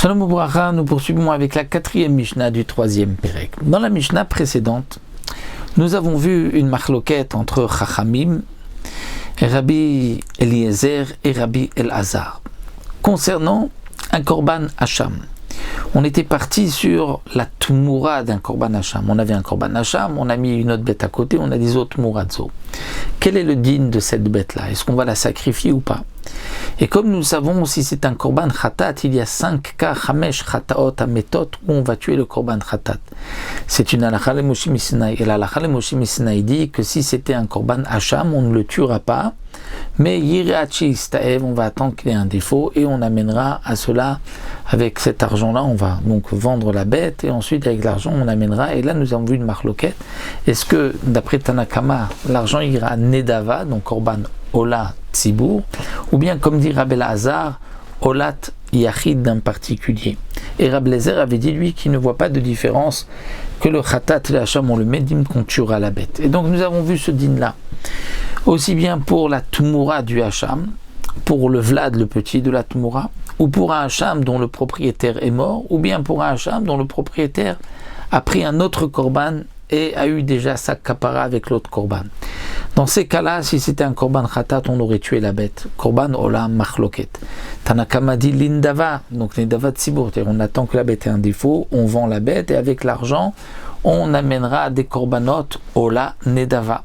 Shalom Ubracha, nous poursuivons avec la 4e Mishnah du 3e Pérek. Dans la Mishnah précédente, nous avons vu une marloquette entre Chachamim, Rabbi Eliezer et Rabbi Elazar concernant un korban hacham. On était parti sur la tmoura d'un korban hacham. On avait un korban hacham, on a mis une autre bête à côté, on a des autres tmourazo. Quel est le din de cette bête-là? Est-ce qu'on va la sacrifier ou pas? Et comme nous savons, si c'est un korban khatat, il y a 5 cas, chamesh khataot ametot, où on va tuer le korban khatat. C'est une halakha le Moshe Misinaï. Et la halakha le Moshe Misinaï dit que si c'était un korban hacham, on ne le tuera pas, mais yirachi istaev, on va attendre qu'il y ait un défaut et on amènera à cela, avec cet argent-là, on va donc vendre la bête et ensuite avec l'argent on amènera, et là nous avons vu une marloquette. Est-ce que d'après Tanakama, l'argent ira à Nedava, donc korban Ola Tzibour, ou bien comme dit Rabbi Elazar, Olat Yachid d'un particulier. Et Rabbi Elazar avait dit lui qu'il ne voit pas de différence, que le Khatat et le Hacham on le médime qu'on tuera la bête. Et donc nous avons vu ce din là, aussi bien pour la Tmoura du Hacham, pour le Vlad le petit de la Tmoura, ou pour un Hacham dont le propriétaire est mort, ou bien pour un Hacham dont le propriétaire a pris un autre korban et a eu déjà sa kapara avec l'autre korban. Dans ces cas-là, si c'était un korban khatat, on aurait tué la bête. Korban ola machloket. Tanakama dit lindava, donc lindava tzibur, c'est-à-dire on attend que la bête ait un défaut, on vend la bête et avec l'argent, on amènera des korbanot ola nedava.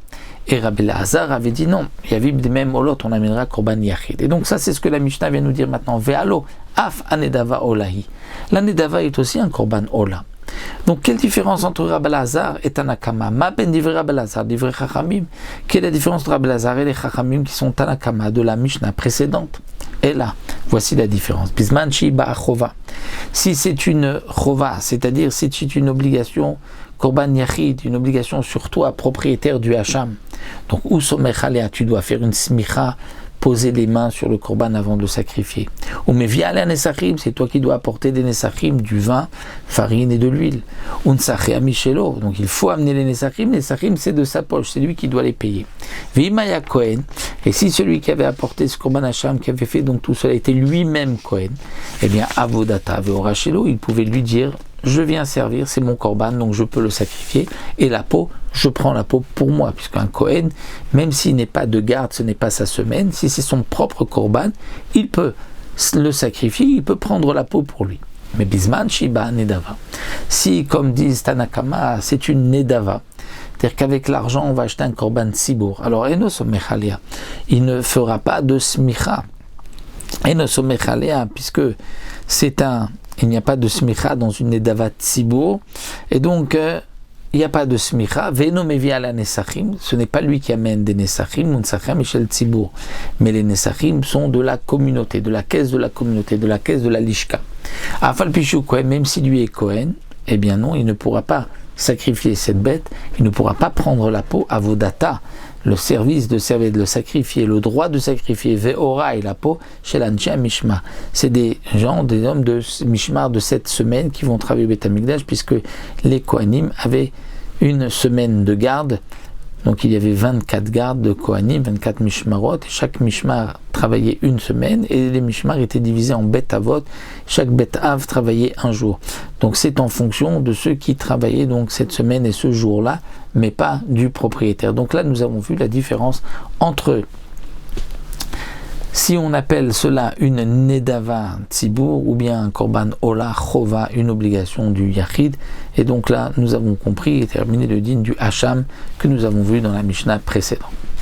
Et Rabbi Elazar avait dit non, il y avait des mêmes olot, on amènera korban yachid. Et donc ça c'est ce que la Mishnah vient nous dire maintenant. Ve'alo af anedava olahi. La nedava est aussi un korban ola. Donc, quelle différence entre Rabbi Elazar et Tanakama? Ma ben divrei Rabbi Elazar, divrei Chachamim. Quelle est la différence entre Rabbi Elazar et les Chachamim qui sont Tanakama de la Mishnah précédente? Et là, voici la différence. Bisman shiba chova. Si c'est une chova, c'est-à-dire si c'est une obligation korban yachid, une obligation sur toi, propriétaire du hacham. Donc, ou somech alea, tu dois faire une smicha, poser les mains sur le korban avant de le sacrifier. Ou mais via les nesachim, c'est toi qui dois apporter des nesachim, du vin, farine et de l'huile. Unsachia michelo, donc il faut amener les nesachim c'est de sa poche, c'est lui qui doit les payer. Vimaya Kohen, et si celui qui avait apporté ce korban hacham, qui avait fait donc tout cela, était lui-même Kohen, eh bien avodata veorachelo, il pouvait lui dire je viens servir, c'est mon korban, donc je peux le sacrifier, et la peau, je prends la peau pour moi, puisqu'un Kohen, même s'il n'est pas de garde, ce n'est pas sa semaine, si c'est son propre korban, il peut le sacrifier, il peut prendre la peau pour lui. Mais bisman shiba nedava. Si, comme disent Tanakama, c'est une nedava, c'est-à-dire qu'avec l'argent, on va acheter un korban tzibour. Alors, eno somechalia, il ne fera pas de smicha. Eno somechalia, puisque il n'y a pas de smicha dans une nedava tzibour, et donc il n'y a pas de smicha. Veno mevia la nesachim, ce n'est pas lui qui amène des nesachim, unsachim michel tzibour, mais les nesachim sont de la communauté, de la caisse de la communauté, de la caisse de la lishka. Afal pishu Kohen, même si lui est Kohen, eh bien non, il ne pourra pas sacrifier cette bête, il ne pourra pas prendre la peau à vodata, le service de servir, de le sacrifier, le droit de sacrifier, ve'ora et la peau, chez l'ancha mishma. C'est des hommes de mishmar de cette semaine qui vont travailler au Beth Amikdash, puisque les Kohanim avaient une semaine de garde. Donc il y avait 24 gardes de Kohanim, 24 mishmarot, et chaque mishmar travaillait une semaine, et les mishmar étaient divisés en bet avot, chaque bet av travaillait un jour. Donc c'est en fonction de ceux qui travaillaient donc cette semaine et ce jour-là, mais pas du propriétaire. Donc là nous avons vu la différence entre, si on appelle cela une nedava tzibour ou bien un korban ola chova, une obligation du yachid, et donc là nous avons compris et terminé le din du hacham que nous avons vu dans la Mishnah précédente.